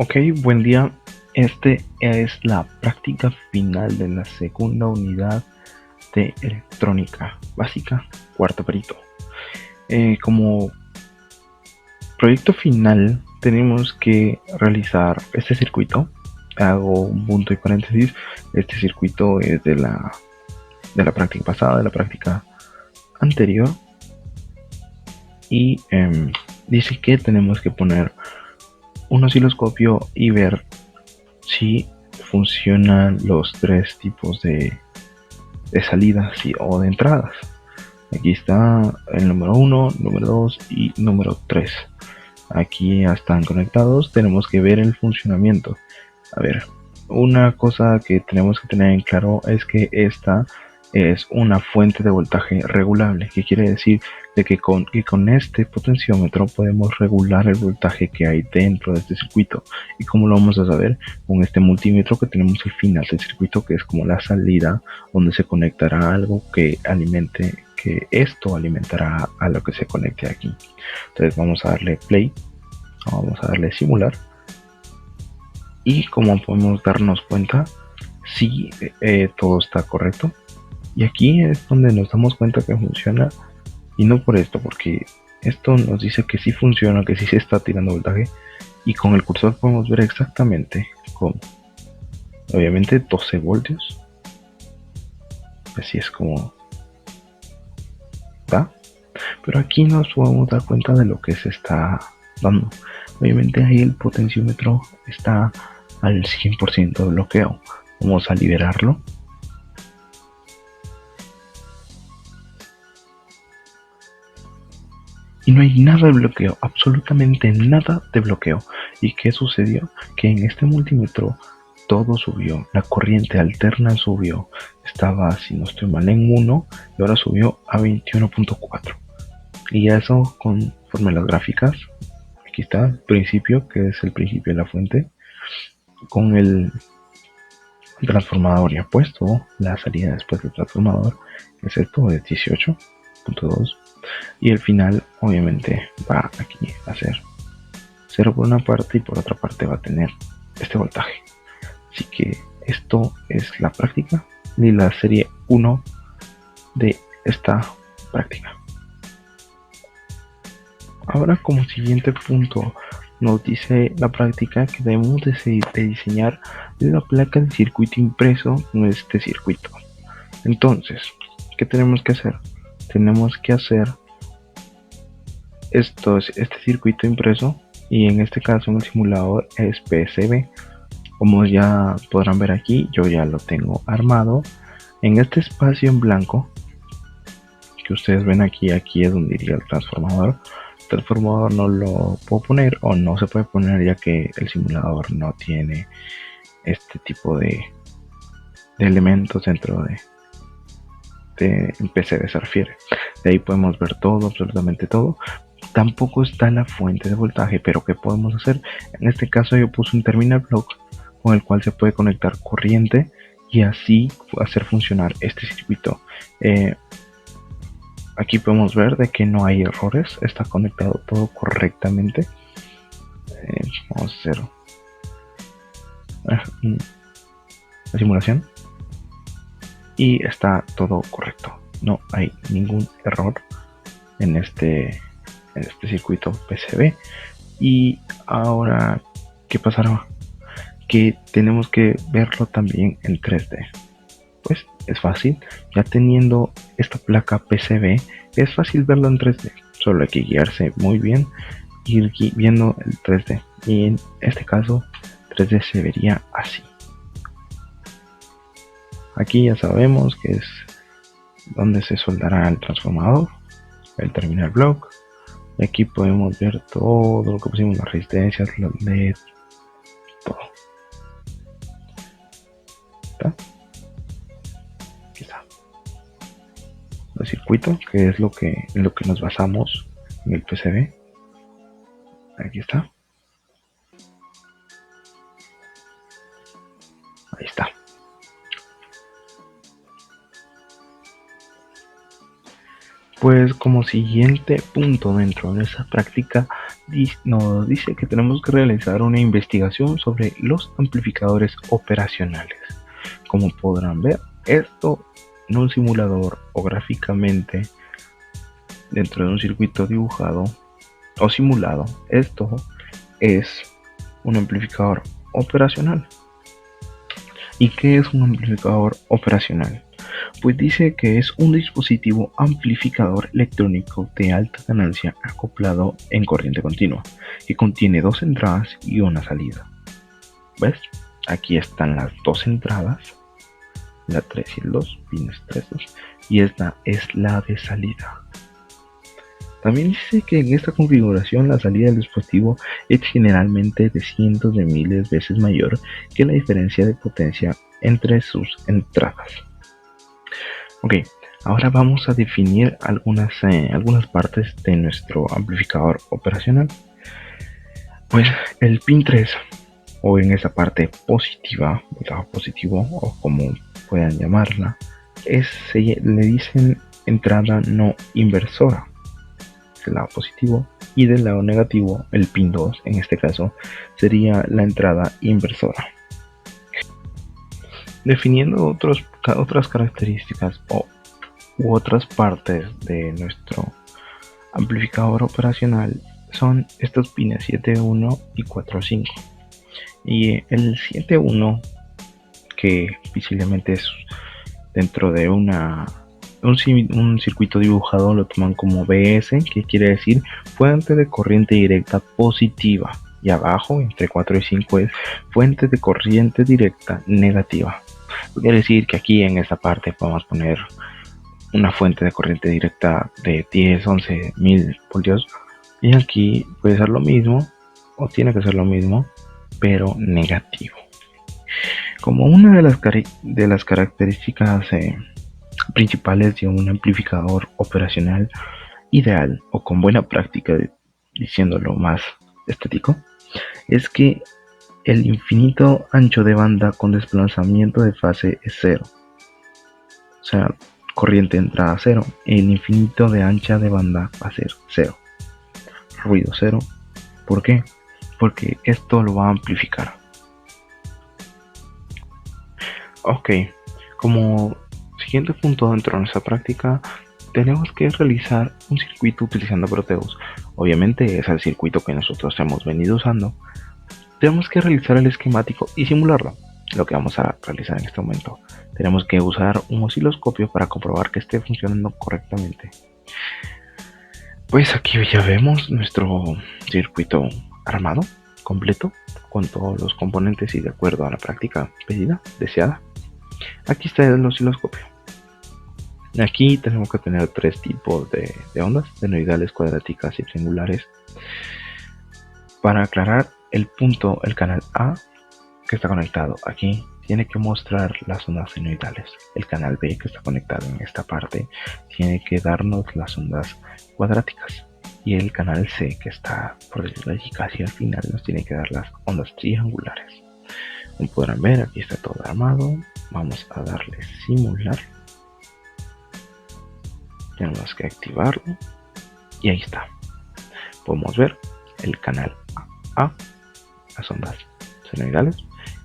Ok, buen día. Este es la práctica final de la segunda unidad de electrónica básica, cuarto perito. Como proyecto final tenemos que realizar este circuito. Hago un punto y paréntesis. Este circuito es de la práctica pasada, de la práctica anterior. Y dice que tenemos que poner un osciloscopio y ver si funcionan los tres tipos de salidas o de entradas. Aquí está el número 1, número 2 y número 3. Aquí ya están conectados. Tenemos que ver el funcionamiento. A ver, una cosa que tenemos que tener en claro es que esta es una fuente de voltaje regulable, que quiere decir de que con este potenciómetro podemos regular el voltaje que hay dentro de este circuito. ¿Y cómo lo vamos a saber? Con este multímetro que tenemos al final del circuito, que es como la salida donde se conectará algo que alimente, que esto alimentará a lo que se conecte aquí. Entonces vamos a darle play, vamos a darle simular, y como podemos darnos cuenta, si todo está correcto. Y aquí es donde nos damos cuenta que funciona, y no por esto, porque esto nos dice que sí funciona, que sí se está tirando voltaje, y con el cursor podemos ver exactamente cómo. Obviamente 12 voltios, así es como da, pero aquí nos podemos dar cuenta de lo que se está dando. Obviamente ahí el potenciómetro está al 100% de bloqueo. Vamos a liberarlo. Y no hay nada de bloqueo, absolutamente nada de bloqueo. ¿Y qué sucedió? Que en este multímetro todo subió, la corriente alterna subió, estaba, si no estoy mal, en 1 y ahora subió a 21.4. Y eso conforme las gráficas, aquí está el principio, que es el principio de la fuente, con el transformador ya puesto, la salida después del transformador, que es esto, de 18.2. Y el final obviamente va aquí a ser 0 por una parte y por otra parte va a tener este voltaje. Así que esto es la práctica de la serie 1 de esta práctica. Ahora, como siguiente punto, nos dice la práctica que debemos de diseñar la placa de circuito impreso en este circuito. Entonces, ¿qué tenemos que hacer? Tenemos que hacer este circuito impreso, y en este caso en el simulador es PCB. Como ya podrán ver aquí, yo ya lo tengo armado. En este espacio en blanco que ustedes ven aquí es donde iría el transformador. El transformador no lo puedo poner, o no se puede poner, ya que el simulador no tiene este tipo de elementos dentro de PCB, se refiere. De ahí podemos ver todo, absolutamente todo. Tampoco está la fuente de voltaje, pero ¿qué podemos hacer? En este caso yo puse un terminal block con el cual se puede conectar corriente y así hacer funcionar este circuito. Aquí podemos ver de que no hay errores, está conectado todo correctamente. Vamos a hacer la simulación y está todo correcto, no hay ningún error en este circuito PCB. Y ahora, ¿qué pasará? Que tenemos que verlo también en 3D. Pues es fácil, ya teniendo esta placa PCB es fácil verlo en 3D, solo hay que guiarse muy bien, ir viendo el 3D, y en este caso 3D se vería así. Aquí ya sabemos que es donde se soldará el transformador, el terminal block, y aquí podemos ver todo lo que pusimos, las resistencias, los LED, todo. ¿Está? Aquí está el circuito, que es en lo que nos basamos en el PCB. Aquí está. Ahí está. Pues como siguiente punto dentro de esa práctica nos dice que tenemos que realizar una investigación sobre los amplificadores operacionales. Como podrán ver, esto en un simulador o gráficamente dentro de un circuito dibujado o simulado, esto es un amplificador operacional. ¿Y qué es un amplificador operacional? Pues dice que es un dispositivo amplificador electrónico de alta ganancia acoplado en corriente continua, que contiene dos entradas y una salida. ¿Ves? Aquí están las dos entradas, la 3 y el 2, pines 3, 2, y esta es la de salida. También dice que en esta configuración la salida del dispositivo es generalmente de cientos de miles de veces mayor que la diferencia de potencia entre sus entradas. Ok, ahora vamos a definir algunas partes de nuestro amplificador operacional. Pues el pin 3, o en esa parte positiva, el lado positivo, o como puedan llamarla, le dicen entrada no inversora del lado positivo, y del lado negativo, el pin 2 en este caso, sería la entrada inversora. Definiendo otras características u otras partes de nuestro amplificador operacional, son estos pines 7.1 y 4.5. Y el 7.1, que visiblemente es dentro de un circuito dibujado, lo toman como BS, que quiere decir fuente de corriente directa positiva, y abajo entre 4 y 5 es fuente de corriente directa negativa. Quiere decir que aquí en esta parte podemos poner una fuente de corriente directa de 10, 11 mil voltios, y aquí puede ser lo mismo, o tiene que ser lo mismo, pero negativo. Como una de las características principales de un amplificador operacional ideal o con buena práctica, diciéndolo más estético, es que el infinito ancho de banda con desplazamiento de fase es cero. O sea, corriente entrada cero. El infinito de ancha de banda va a ser cero. Ruido cero. ¿Por qué? Porque esto lo va a amplificar. Ok, como siguiente punto dentro de nuestra práctica, tenemos que realizar un circuito utilizando Proteus. Obviamente es el circuito que nosotros hemos venido usando. Tenemos que realizar el esquemático y simularlo. Lo que vamos a realizar en este momento. Tenemos que usar un osciloscopio para comprobar que esté funcionando correctamente. Pues aquí ya vemos nuestro circuito armado, completo, con todos los componentes y de acuerdo a la práctica pedida, deseada. Aquí está el osciloscopio. Aquí tenemos que tener tres tipos de ondas, senoidales, cuadráticas y triangulares. Para aclarar el canal A que está conectado aquí tiene que mostrar las ondas senoidales. El canal B que está conectado en esta parte tiene que darnos las ondas cuadráticas. Y el canal C que está por decirlo allí casi al final nos tiene que dar las ondas triangulares. Como podrán ver, aquí está todo armado. Vamos a darle simular. Tenemos que activarlo. Y ahí está. Podemos ver el canal A, las ondas senoidales,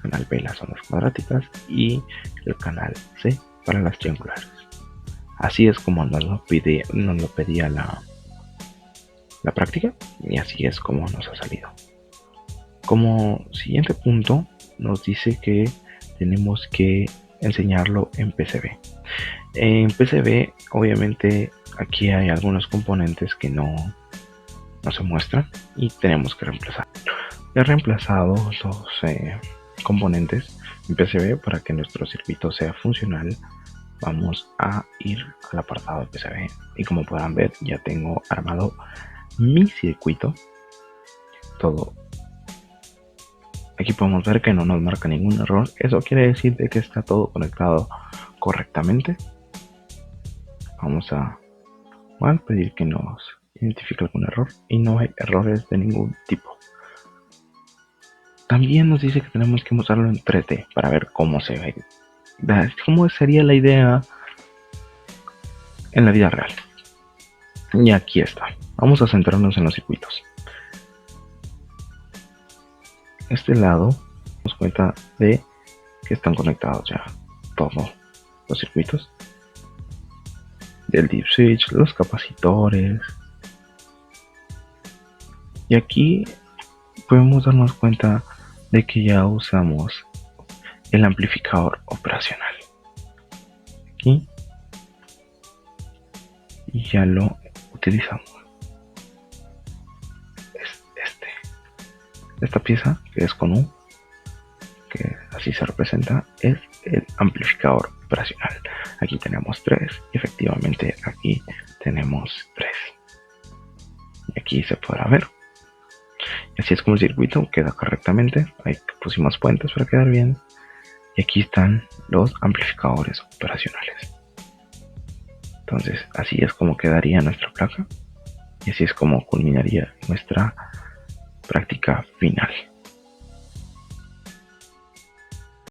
canal B las ondas cuadráticas y el canal C para las triangulares. Así es como nos lo pedía la práctica, y así es como nos ha salido. Como siguiente punto nos dice que tenemos que enseñarlo en PCB. En PCB obviamente aquí hay algunos componentes que no se muestran y tenemos que reemplazar. He reemplazado los componentes en PCB para que nuestro circuito sea funcional. Vamos a ir al apartado de PCB y como podrán ver ya tengo armado mi circuito. Todo. Aquí podemos ver que no nos marca ningún error. Eso quiere decir de que está todo conectado correctamente. Vamos a pedir que nos identifique algún error y no hay errores de ningún tipo. También nos dice que tenemos que mostrarlo en 3D para ver cómo se ve. ¿Cómo sería la idea en la vida real? Y aquí está. Vamos a centrarnos en los circuitos. este lado nos cuenta de que están conectados ya todos los circuitos del deep switch, los capacitores. Y aquí podemos darnos cuenta de que ya usamos el amplificador operacional. Aquí. Y ya lo utilizamos. Es esta pieza que es con U, que así se representa, es el amplificador operacional. Aquí tenemos 3 y efectivamente aquí tenemos 3. Y aquí se podrá ver. Y así es como el circuito queda correctamente. Ahí pusimos puentes para quedar bien. Y aquí están los amplificadores operacionales. Entonces así es como quedaría nuestra placa. Y así es como culminaría nuestra práctica final.